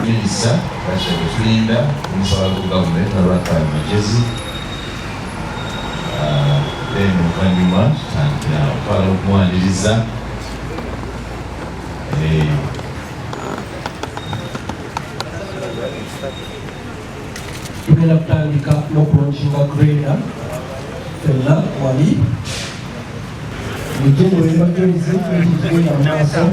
Minister Rachel Tulinda, Minister of Local Government, Araka Majezi, then Mukandima, and Palo Mwandiriza. Tugenda kutandika n'okulonkinga greda fenna wali mujje mwebagalize ekigenda mu maaso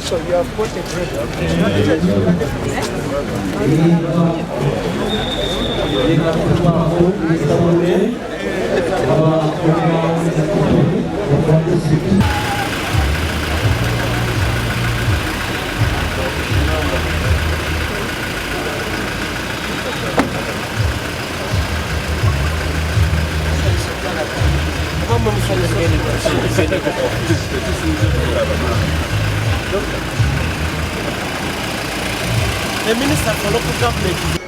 So you have got a the Minister for Local Government.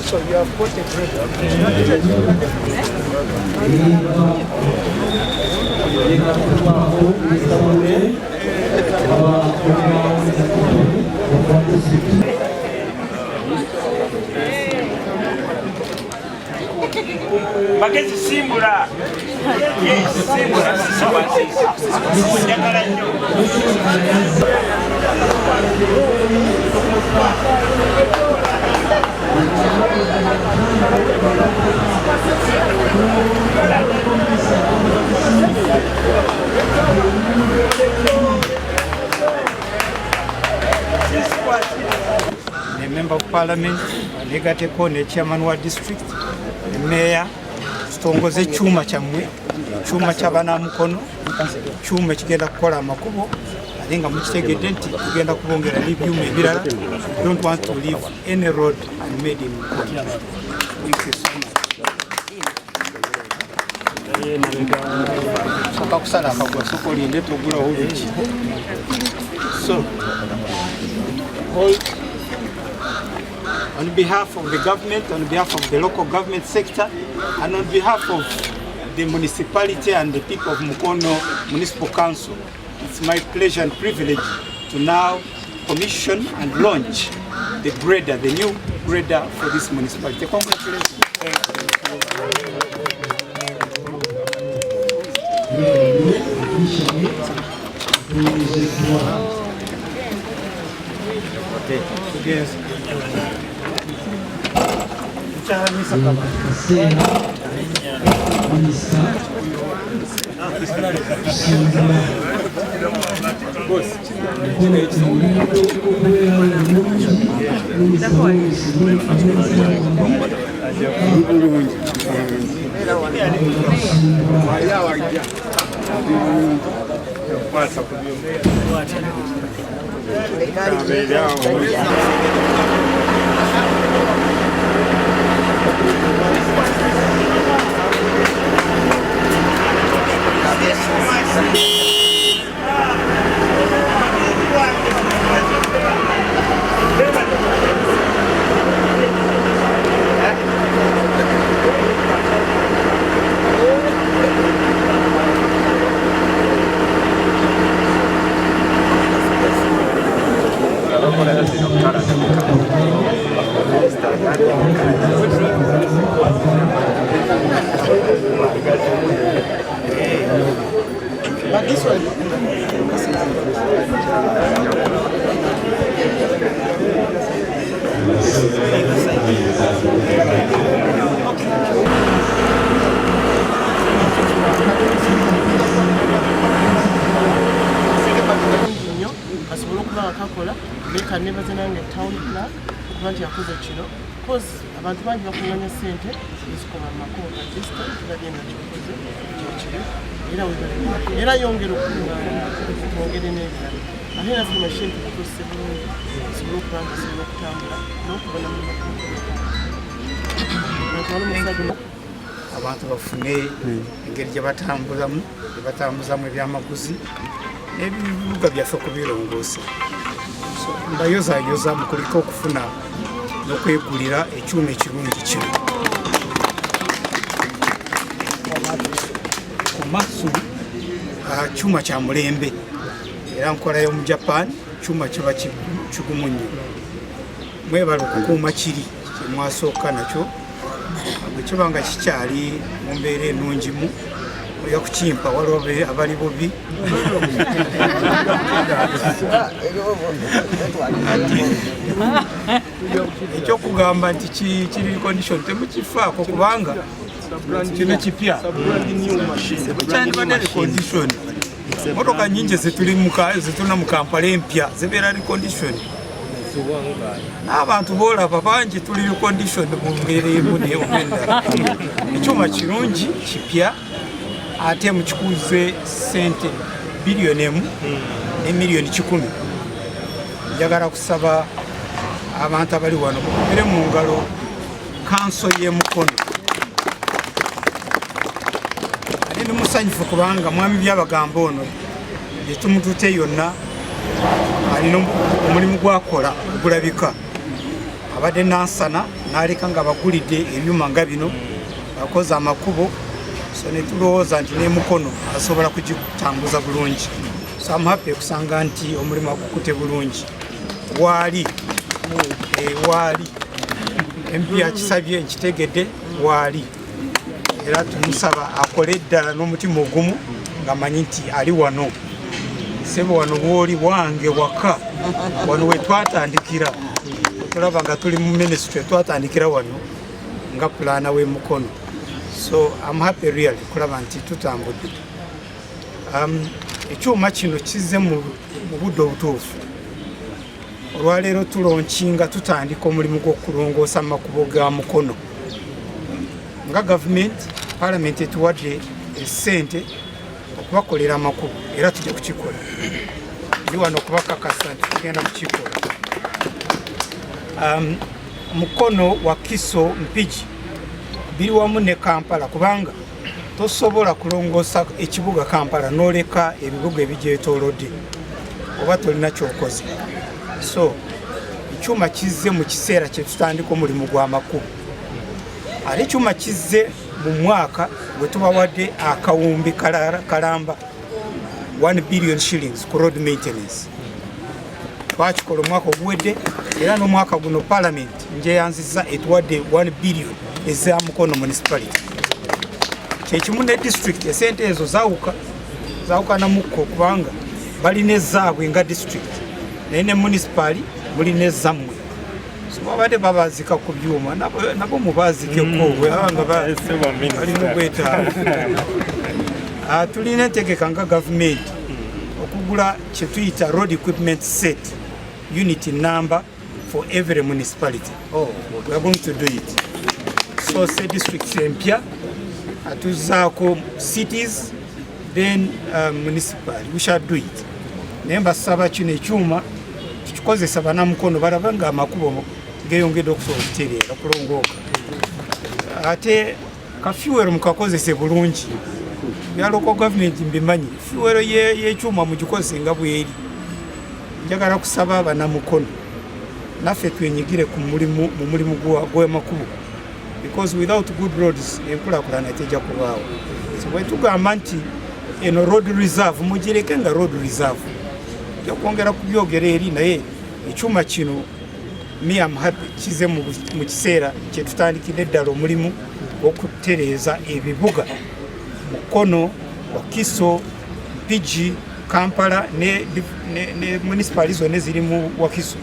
So you have got a Bagezi simbula The Member of Parliament, Negateko, the Chairman wa District, the Mayor, tutongoze chuma chamwe, chuma chabana mukono, chuma kigenda kukola amakubo, alinga mukitegedde nti tugenda kubongera n'ibyuma ebirala. Don't want to leave any road unmade in Mukono. Thank you so much. So, on behalf of the government, on behalf of the local government sector, and on behalf of the municipality and the people of Mukono Municipal Council, it's my pleasure and privilege to now commission and launch the grader, the new grader for this municipality. Congratulations. Yes. abantu bangi bakunganya ssente ezikola mu makoota disitulikiti tubagenda kyokoze kyekiri era yongera okunganya twongere n'ebirala ate naffe mashini tukukozese bulungi tusobole okuba nga tusobola okutambula n'okubona mu makoota abantu bafune engeri gye batambuzamu ebyamaguzi n'ebibuga byaffe kubirongoosa. Mbayozayoza mukuliko okufuna n'okwegulira ekyuma ekirungi kino. Komatsu kyuma kya mulembe era nkola yo mu Japan, kyuma kiba kigumu nnyo. Mwebala okukuuma kiri kyemwasooka nakyo bwe kiba nga kikyali mu mbeera ennungimu oya kukimpa waliwo abali bubi ekyokugamba nti kiri condition temukifaako kubanga kino kipya kyandibadde condition. Motoka nyingi zetulina mu Kampala empya zibeera condition. Abantu boolaba bangi tuli condition mu mbeera emu n'endala. Ekyuma kirungi kipya ate mukikuze sente biliyoni emu ne miliyoni 10. Njagala kusaba abantu abali wano mukubire mu ngalo kanso y'e Mukono. Ate ne musanyufu kubanga mwami byabagamba ono bye tumutute yonna alina omulimu gwakola ogulabika. Abadde nansana n'aleka nga bagulidde ebyuma nga bino bakoze amakubo. So netulowooza nti ne Mukono asobola kugitambuza bulungi. So I'm happy kusanga nti omulimu agukute bulungi. Waali empya kisabye nkitegedde waali era tumusaba akole eddala n'omutima ogumu ng'amanyi nti ali wano sebo wano bw'oli wange waka wano we twatandikira tulaba nga tuli mu ministry twatandikira wano nga pulaana w'emukono so I'm happy really kulaba nti tutambudde ekyuma kino kizze mu budde obutuufu olwaleero tulonkinga tutandika omulimu gw'okulongoosa amakubo ga mukono nga gavumenti palamenti etuwadde esente okubakolera amakubo era tujja kukikola ndi wano okubakakasa nti tugenda kukikola mukono wa Kiso Mpigi biri wamu ne Kampala kubanga tosobola kulongoosa ekibuga Kampala n'oleka ebibuga ebigyetoolodde oba tolina kyokoze so ekyuma kizze mu kiseera kye tutandika omulimu gw'amakubo ate ekyuma kizze mu mwaka bwe tubawadde akawumbi kalamba 1 billion shillings ku road maintenance twakikola omwaka oguwedde era n'omwaka guno parliament njeyanziza etuwadde 1 billion eza Mukono municipality kyekimu ne district esente ezo zawukanamukko kubanga balina ezaabwe nga district naye ne municipali mulina ezammwe babadde babazika ku byuma nabo mubazikeko bwebanga balina obwetaavu tulina entegeka nga gavumenti okugula kyetuyita road equipment set unit number for every municipality. We are going to do it. So say districts empya atuzaako cities then municipality we shall do it. Nemba saba kino ekyuma tukikozesa bannamukono balaba nga amakubo geyongedde okusobola okutereera okulongooka ate kafuwero mukakozese bulungi bya local government mbimanyi fuwero y'ekyuma mugikozese nga bweri njagala kusaba bannamukono naffe twenyigire mu mulimu gw'amakubo because without good roads enkulaakulana tejja kubaawo so bwe tugamba nti eno road reserve mugireke nga road reserve okwongera ku byogera eri naye ekyuma kino me am happy kize mu kiseera kyetutandikira eddala omulimu okutereeza ebibuga Mukono wa Kiso Mpigi Kampala ne municipali zonna ziri mu Wakiso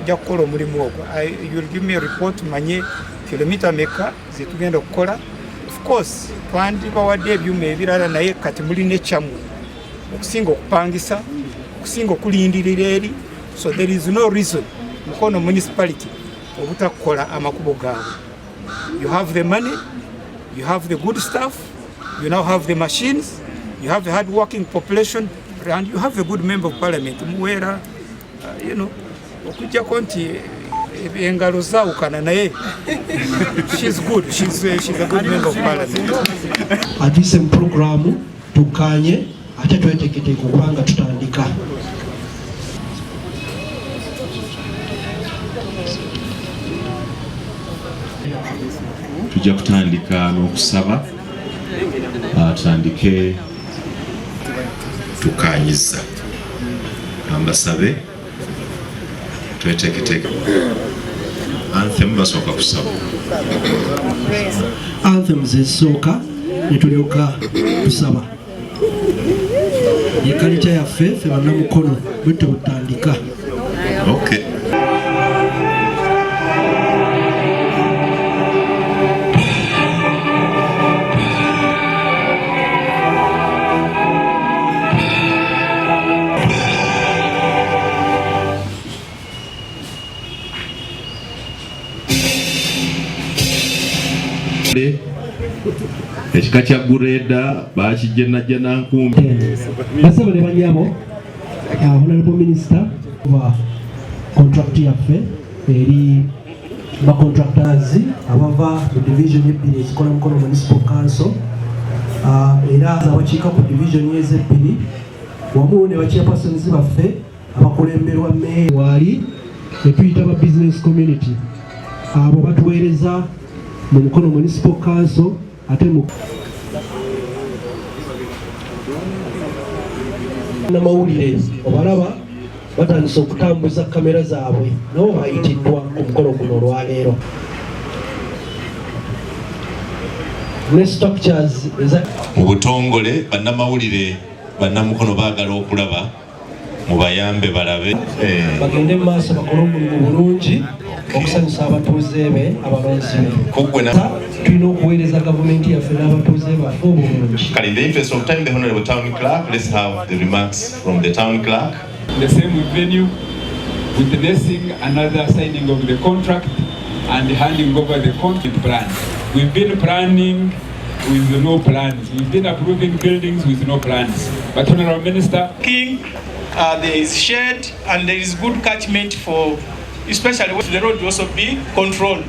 ojja kukola omulimu ogwo. You'll give me a report manye kilomita meka zetugenda okukola. Of course twandibawadde ebyuma ebirala naye kati mulina ekyammwe okusinga okupangisa okusinga okulindirira eri so there is no reason Mukono municipality obutakola amakubo gaabwe. You have the money, you have the good stuff, you now have the machines, you have a hard working population and you have a good member of parliament muwera you know okujjako nti engalo zaawukana naye she's good, she's a good member of parliament. Atise mu programu tukanye ate tweteketeeka kubanga tutandika. Tujja kutandika n'okusaba tutandike tukanyiza ambasabe tweteketeeke anthem basooka kusaba anthem zesooka netulyoka tusaba yekalita yaffe ffe bannamukono bwetwe butandika. okay. ekika kya Gureda bakijjenajjana nkumbi basaba ne banyabo honorable minister wa contract yaffe eri ba contractors abava mu division y'ebbiri ezikola Mukono municipal council era abakiika ku division y'ezebbiri wamu ne bachairpersons baffe abakulemberwa meya wali netuyita ba business community abo batuweereza mu Mukono municipal council ate mu namawulire obalaba batandise okutambuza kamera zaabwe nabo bayitiddwa ku mukolo guno olwaleero. ne structures mu butongole bannamawulire bannamukono baagala okulaba mubayambe balabe bagende mu maaso bakole omulimu bulungi okusanyusa abatuuze be abalonzi be tulina okuweereza gavumenti yaffe n'abatuuze baffe obulungi. In the interest of time, the Honorable Town Clerk, let's have the remarks from the Town Clerk. The same venue with blessing another signing of the contract and handing over the contract plan. We've been planning with no plans. We've been approving buildings with no plans. But Honorable Minister, there is shade and there is good catchment for, especially when the road will also be controlled.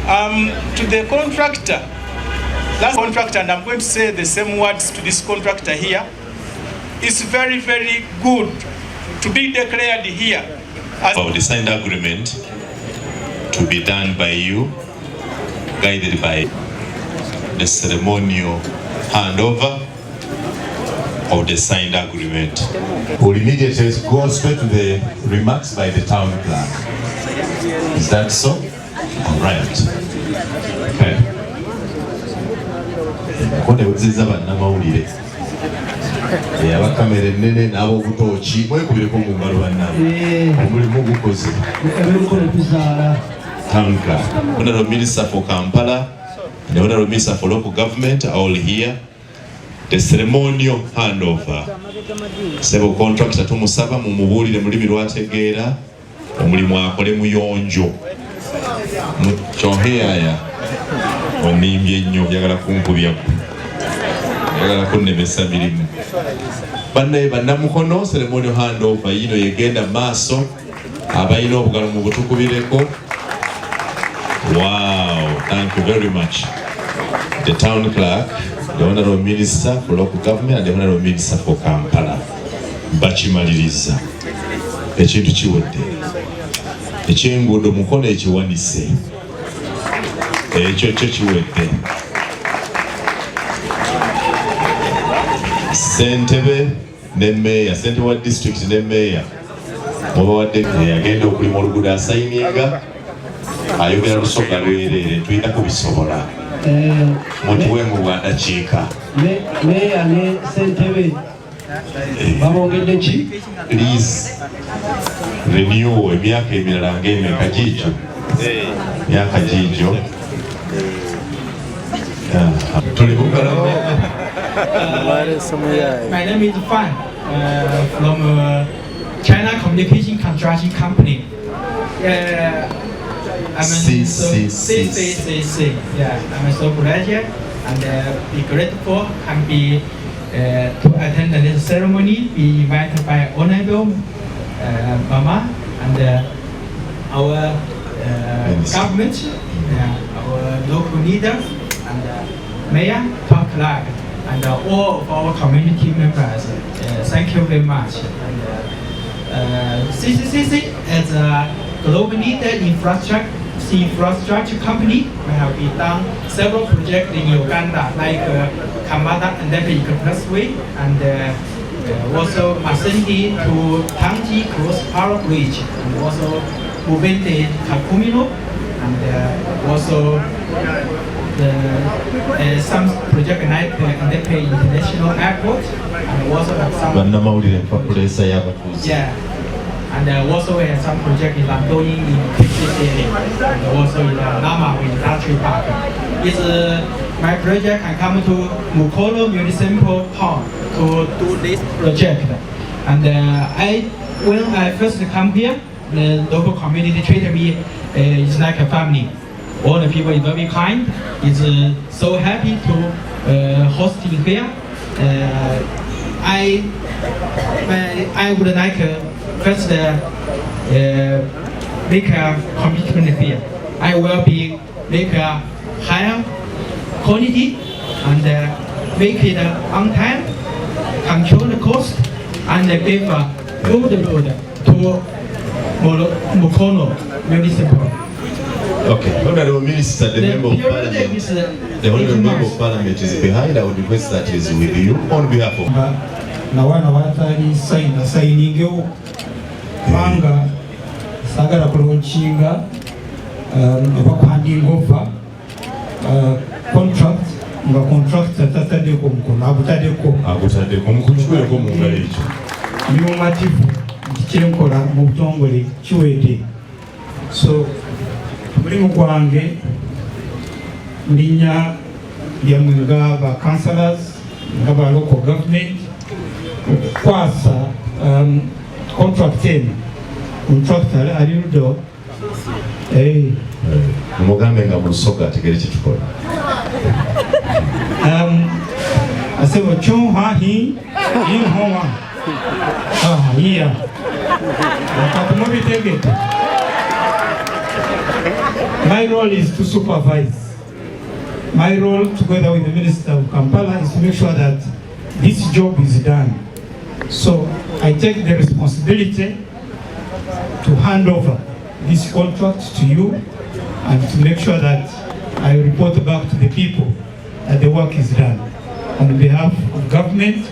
To the contractor, last contractor, and I'm going to say the same words to this contractor here, it's very, very good to be declared here. About the signed agreement to be done by you, guided by the ceremonial handover of the signed agreement. We'll immediately go straight to the remarks by the Town Clerk. Is that so? All right. Okay. Kone uziza bannamawulire abakamera ennene n'ab'obutoki mwekubireko mu ngalo bannange omulimu gukoze. Town Clerk. Honorable Minister for Kampala and the Honorable Minister for Local Government are all here. The ceremonial handover. Sebo contractor tumusaba mumubuulire mu lulimi lw'ategeera omulimu akole muyonjo. Mukyonheaya onimbye nnyo byagala kunkubya byagala kunnemesa mirimu. Bannaye bannamukono ceremonial handover yino yegenda maaso abalina obugalo mu butukubireko. Wow, thank you very much. The Town Clerk, the Honorable Minister for Local Government and the Honorable Minister for Kampala bakimaliriza ekintu kiwedde ekyenguudo mukono ekiwanise ekyo kyo kiwedde. Ssentebe ne Meya, Ssentebe wa District ne Meya mubawadde yagenda okulima oluguudo asayininga ayogera lusooka lwereere tulina kubisobola mutuwe mu bwadakiika. Meya ne Ssentebe babongedde ki? Please renew emyaka emirala ng'emeka giijo myaka giijo tuli bukalama. My name is Fan from China Communication Construction Company. I'm CCCC. Yeah, I'm so graduate and be grateful and be to attend this ceremony. Be invited by Honorable Mama and our government, our local leaders and Mayor, Town Clerk, and all of our community members. Thank you very much. CCCC is a global leader infrastructure company. We have been done several projects in Uganda, like Kamada and Lepe Expressway, and also Masindi to Tangi Cross Power Bridge, and also Mubende Kakumino, and also some project like Lepe International Airport, and also some. Yeah. And also we have some project in Landoi in Texas area, and also in Nama Industrial Park. It's my project I come to Mukono Municipal Hall to do this project. And when I first come here, the local community treated me it's like a family. All the people are very kind. It's so happy to host me here. I would like first make a commitment here. I will be make a higher quality and make it on time, control the cost, and give a good road to Mukono Municipal. Okay, Honorable Minister, the Member of Parliament, the Honorable Member of Parliament is behind. I would request that is with you on behalf of. Nawana watali signing yo manga sagara kuloncinga abakwandinga over contract nga contractor tatadeko mukono agutadeko mukukiweko mu ngalo ekyo bimumativu nti kyenkola mu butongole kiwedde. So mulimu gwange linnya lyammwe nga ba councillors nga ba local government okukwasa contract eno contractor ali ludo mugambe nga mu lusoga ategere kitukola asebo chonhahi inhoma iya wakatumobitegete. My role is to supervise. My role, together with the Minister of Kampala, is to make sure that this job is done. So I take the responsibility to hand over this contract to you and to make sure that I report back to the people that the work is done. On behalf of government,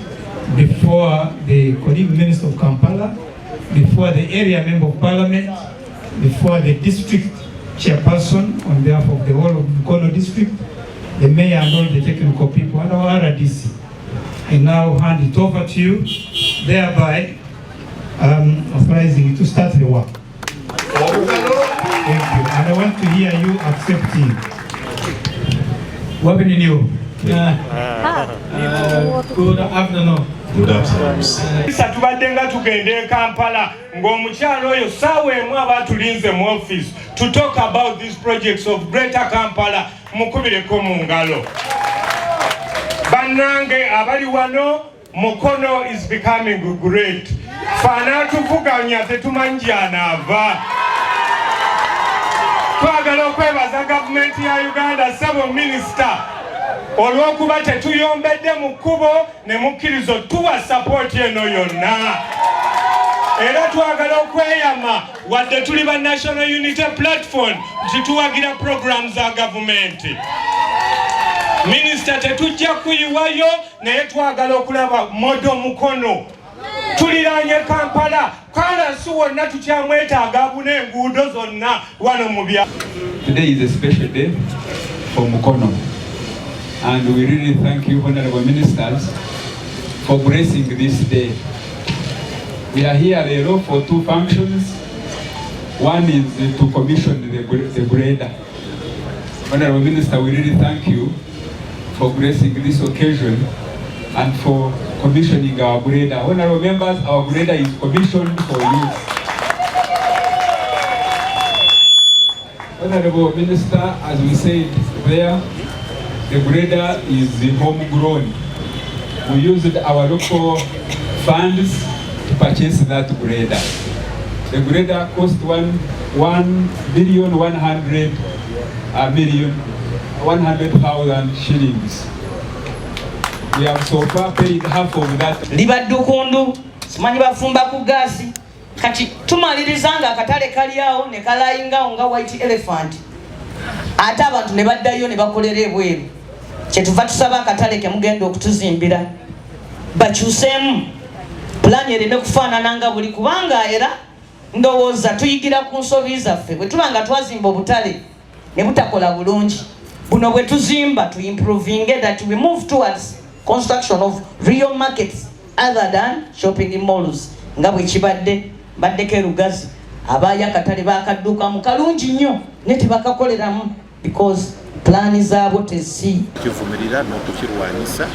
before the colleague Minister of Kampala, before the area member of parliament, before the district chairperson on behalf of the whole of Mukono district, the mayor and all the technical people, and our RDC. I now hand it over to you, thereby authorizing you to start the work. Thank you. And I want to hear you accepting. What in you? Good afternoon. Good afternoon. Tubadde nga tugende Kampala ng'omukyalo oyo saawa emu abatulinze mu office to talk about these projects of Greater Kampala mukubireko mu ngalo. Bannange abali wano, Mukono is becoming great. Fana tuvuganya tetumanyi gy'anaava. Twagala okwebaza gavumenti ya Uganda, Sabo Minister, olw'okuba tetuyombedde mu kkubo ne mukkirizo tuwa support eno yonna. Era twagala okweyama wadde tuli ba National Unity Platform nti tuwagira programs za gavumenti. Minister tetujja kuyiwayo naye twagala okulaba modo Mukono. Tuliranye Kampala kala suwonna tukyamwetaaga abuna enguudo zonna wano mu bya. Today is a special day for Mukono, and we really thank you, honorable ministers, for gracing this day. We are here Lero for two functions. One is to commission the grader. Honorable Minister, we really thank you for gracing this occasion and for commissioning our grader. Honorable members, our grader is commissioned for use. Honorable Minister, as we said there, the grader is homegrown. We used our local funds to purchase that grader. The grader cost 100,000 shillings. We have so far paid half of that. Libaddukundu, simanyi bafumba ku gasi. Kati tumalirizanga akatale kali awo ne kalayinga nga White Elephant. Ate abantu ne baddayo ne bakolera ebweru. Kyetuva tusaba akatale ke mugenda okutuzimbira. Bakyuseemu pulani ereme kufaanana nga buli kubanga era ndowooza tuyigira ku nsobi zaffe bwe tuba nga twazimba obutale ne butakola bulungi. Buno bwe tuzimba to improving that we move towards construction of real markets other than shopping malls. Nga bwe kibadde baddeko erugazi abaayo akatale bakadduka mu kalungi nnyo ne tebakakoleramu because plani zaabo tezi kivumirira n'okukirwanyisa.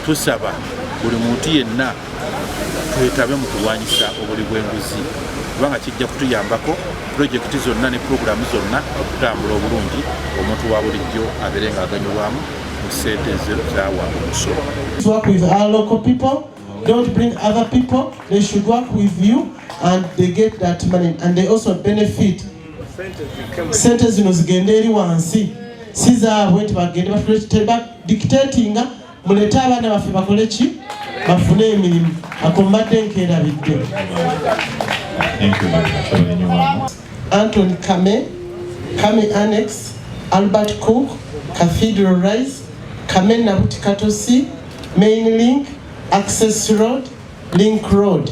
Tusaba buli muntu yenna twetabe mu kulwanyisa obuli bw'enguzi kubanga kijja kutuyambako projekiti zonna ne programu zonna okutambula obulungi omuntu wa bulijjo abeere nga aganyulwamu mu ssente zawa omusolo. Work with our local people, don't bring other people, they should work with you and they get that money and they also benefit. Sente zino zigende eri wansi si zaabwe tebagende dictatinga mulete abaana baffe bakole ki bafune emirimu akombadde nkeerabidde. Anton Kame, Kame Annex, Albert Cook, Cathedral Rise, Kame Nabuti Katosi, Main Link, Access Road, Link Road,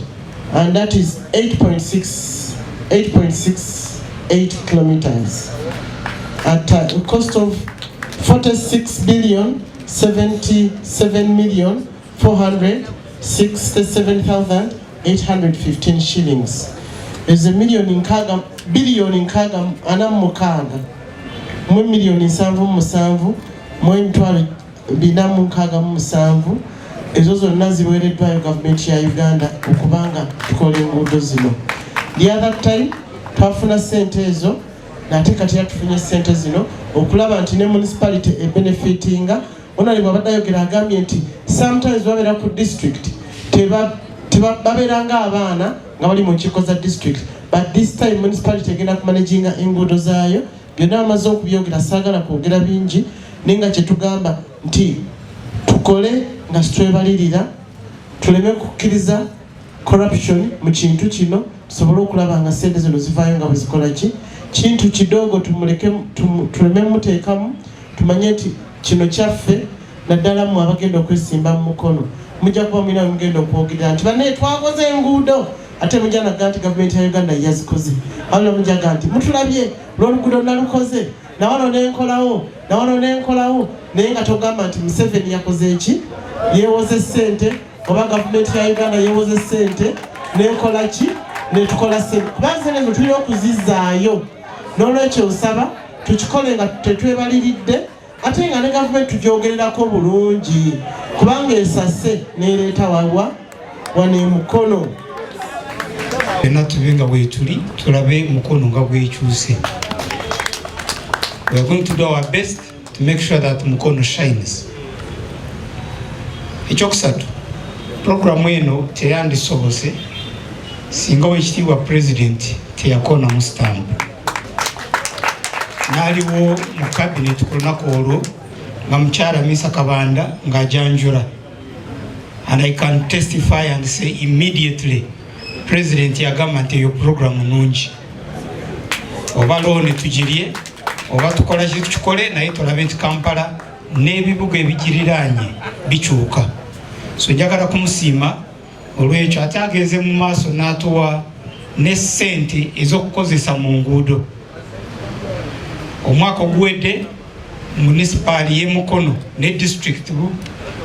and that is 8.68 kilometers at a cost of 46 billion 77,467,815 shillings. Is a billion in Kaga Anamukaga. 1,7,7,000 mw'emitwalo 4,7,000 ezo zonna ziweereddwayo gavumenti ya Uganda okubanga tukola enguudo zino. The other time twafuna ssente ezo nate kati yatufunye ssente zino okulaba nti ne municipality ebenefitinga. Honorable abadde ayogera agambye nti sometimes babeera ku district babeeranga abaana nga bali mu nkiiko za district, but this time municipality egenda kumanaginga enguudo zaayo. Byonna amaze okubyogera, saagala kwogera bingi, naye nga kye tugamba nti tukole nga twebalirira, tuleme kukkiriza corruption mu kintu kino, tusobole okulaba nga ssente zino zivaayo nga bwe zikola ki. Kintu kidogo tuleme muteekamu, tumanye nti kino kyaffe, naddala mu abagenda okwesimba mu mukono. Mujja kuba mulina mugenda okwogerera nti banne twakoze enguudo, ate mujja naga nti gavumenti ya Uganda yazikoze. Waliwo mujaga nti mutulabye olw'oluguudo nalukoze, nawano nenkolawo, naye nga togamba nti Museveni yakoze eki, yeewoze ssente, oba gavumenti ya Uganda yeewoze ssente, nenkola ki, netukola ssente. Kubanga ssente ezo tulina okuzizaayo. N'olwekyo nsaba tukikole nga tetwebaliridde, ate nga ne gavumenti tugyogererako bulungi, kubanga esase neereeta wano emukono. Fenna tube nga bwetuli, tulabe mukono nga bwekyuse. We are going to do our best to make sure that mukono shines. Ekyokusatu, programu eno teyandisobose singa w'ekitiibwa President teyakona mu stamp. Naaliwo mu cabinet ku lunaku olwo nga mukyala Misa Kabanda ng'ajanjula. And I can testify and say immediately President yagamba nti eyo programu nungi. Oba looni tugirye, oba tukola ki tukikole, naye tulabe nti Kampala n'ebibuga ebigiriraanye bikyuka. So njagala kumusiima olw'ekyo, ate agenze mu maaso n'atuwa ne ssente ez'okukozesa mu nguudo. Omwaka oguwedde munisipaali y'e Mukono ne district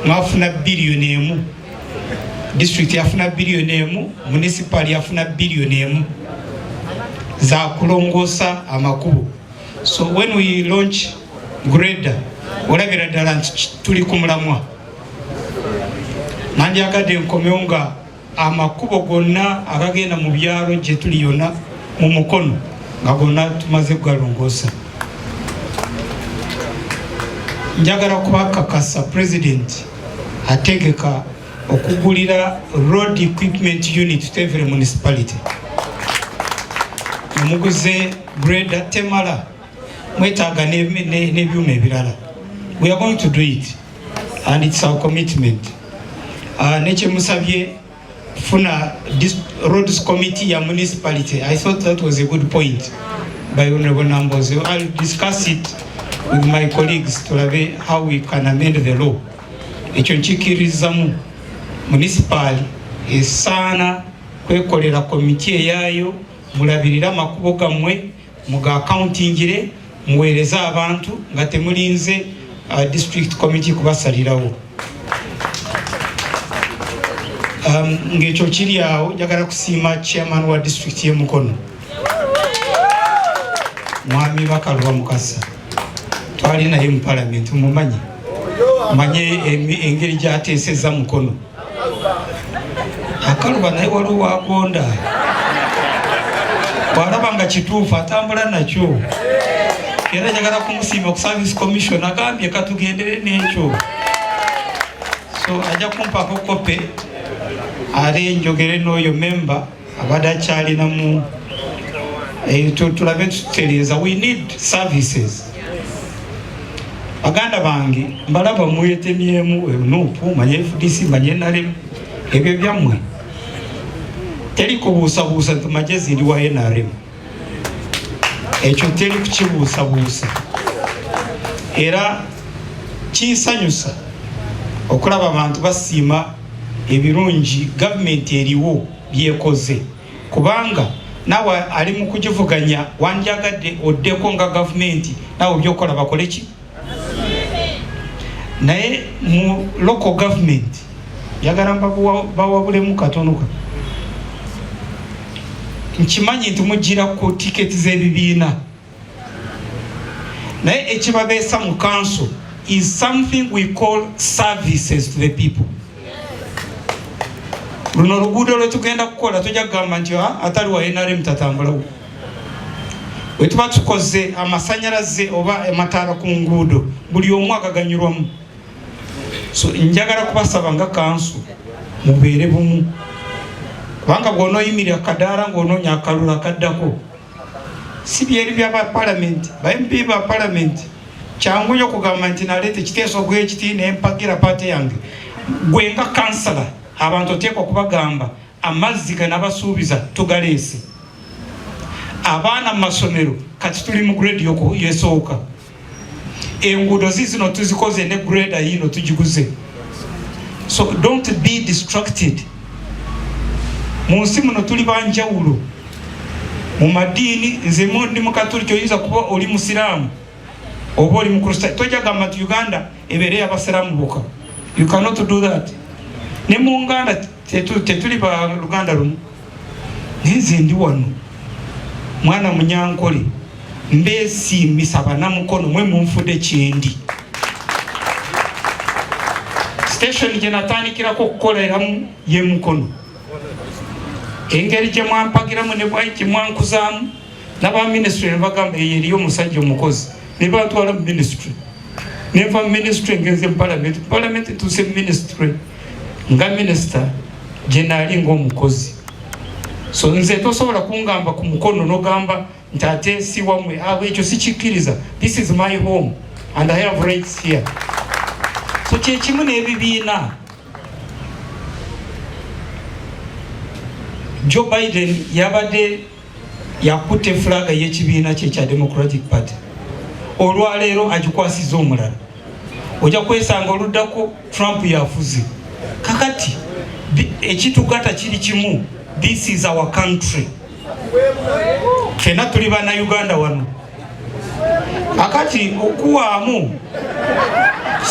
mwafuna biliyoni 1. District yafuna biliyoni 1, municipal yafuna biliyoni 1 za kulongoosa amakubo. So when we launch grader, olabira ddala nti tuli ku mulamwa. Nandyagadde nkomewo nga amakubo gonna agagenda mu byalo gye tuli yonna mu Mukono nga gonna tumaze kugalongoosa. Njagala kubakakasa President ategeka okugulira road equipment unit to every municipality. Muguze grader temala mwetaaga n'ebyuma ebirala. We are going to do it and it's our commitment. Nekye musabye funa roads committee ya municipality. I thought that was a good point by Honorable Namboze. I'll discuss it with my colleagues to have how we can amend the law. Ekyo nkikirizamu municipal esaana kwekolera komiti eyaayo, mulabirira amakubo gammwe, muga accountingire, muweereza abantu nga temulinze district committee kubasalirawo. Ng'ekyo kiri awo, njagala kusiima chairman wa district y'e Mukono, Mwami Bakalwa Mukasa. Twali naye mu parliament, mumanyi manye engeri gy'ateeseza Mukono. Akaluba naye waliwo wagonda, bw'alaba nga kituufu atambula nakyo. Era njagala kumusiima ku service commission, agambye katugendere n'ekyo. So ajja kumpako kope ale njogere n'oyo member abadde akyalinamu tulabe tutereeza. We need services. Baganda bange mbalaba mwetemyemu Nuupu, manye FDC, manye NRM, ebyo byammwe. Teri kubuusabuusa nti magezi ndi wa NRM. Ekyo teri kukibuusabuusa. Era kinsanyusa okulaba abantu basiima ebirungi gavumenti eriwo byekoze, kubanga nawe ali mu kugivuganya wandyagadde oddeko nga gavumenti nawe byokola bakole ki. naye mu local government yagala bawabulemu katonoka. Nkimanyi nti mugira ku tiketi z'ebibiina naye ekibabeesa mu council is something we call services to the people. Luno luguudo lwetugenda kukola tojja kugamba nti atali wa NRM tatambulawo. Bwe tuba tukoze amasanyalaze oba amataala ku nguudo buli omu agaganyulwamu. So njagala kubasaba nga council mubeere bumu. Kubanga bw'onooyimirira kadaala ng'onoonya akalulu akaddako si byeri byaba parliament ba MP ba parliament kyangu nnyo kugamba nti naleeta ekiteeso gw'ekiti n'empagira paate yange. Gwe nga kansala abantu oteekwa kubagamba amazzi ge nabasuubiza tugaleese. Abaana mu masomero kati tuli mu grade yesooka. Enguudo zino tuzikoze ne grade yino tugiguze. So don't be distracted. Mu nsi muno tuli banjawulo. Mu madiini nze ndi mukatoliki oyinza kuba oli musiraamu oba oli mukristaayo tojja gamba nti Uganda ebeere y'abasiraamu bokka. You cannot do that. Ne mu Nganda tetuli ba Luganda lumu. Nze ndi wano mwana Munyankole mbeesiimisa bannamukono mwe munfudde kyendi. Station gye natandikirako okukoleramu ye Mukono. Engeri gye mwampagiramu ne bwaki mwankuzaamu n'aba ministry ne bagamba eriyo omusajja omukozi ne batwala mu ministry. Neva ministry ngenze mu parliament ntuuse ministry nga minister gye naali ng'omukozi. So nze tosobola kungamba ku mukono n'ogamba nti ate si wamwe ekyo sikikkiriza. This is my home and I have rights here. So kye kimu n'ebibiina. Joe Biden yabadde yakutte flaga y'ekibiina kye kya Democratic Party. Olwaleero agikwasiza omulala. Ojja kwesanga oluddako Trump yafuze. Kakati ekitugata kiri kimu. This is our country. Fena tuli bana Uganda wano. Akati okuwaamu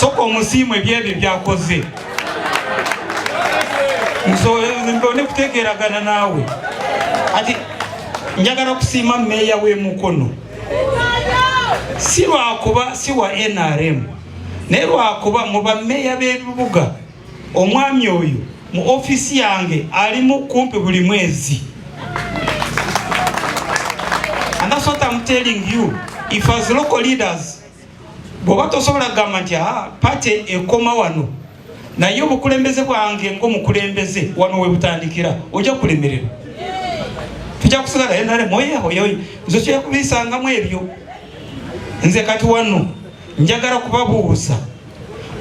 soko omusiimu ebyebyo byakoze. So mbone kutegeragana naawe. Ati njagala kusiima meya we Mukono. Si lwakuba si wa NRM. Ne lwakuba mu bameya b'ebibuga omwami oyo mu ofisi yange alimu kumpi buli mwezi. And that's what I'm telling you. If as local leaders bw'oba tosobola kugamba nti pate ekoma wano naye obukulembeze bwange ng'omukulembeze wano we butandikira ojja kulemererwa. Tujja kusigala NRM oyo nze kye kubisangamu ebyo. Nze kati wano njagala kubabuuza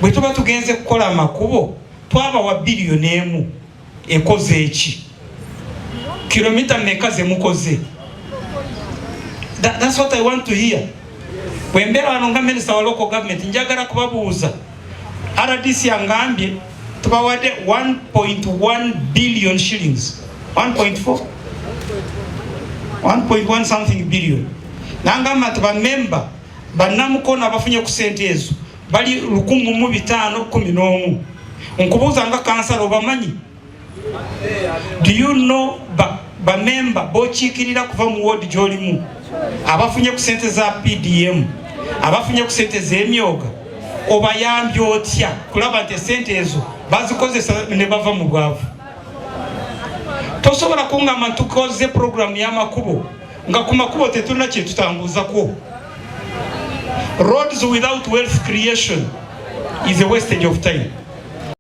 bwe tuba tugenze kukola amakubo twaba wa biliyoni emu ekoze eki kilomita mmeka ze mukoze. That's what I want to hear. Bwe mbeera wano nga minister wa local government njagala kubabuuza RDC yangambye tubawadde 1.1 billion shillings 1.1 something billion. Nangamba nti bamemba bannamukono abafunye ku sente ezo bali 1511. Nkubuuza nga kansala obamanyi? Do you know bamemba bokiikirira kuva mu ward gy'olimu abafunye ku sente za PDM abafunye ku sente z'emyoga obayambye otya kulaba nti sente ezo bazikozesa ne bava mu bwavu? Tosobola kungamba tukoze program y'amakubo nga ku makubo tetulina kye tutambuzako. Roads without wealth creation is a wastage of time.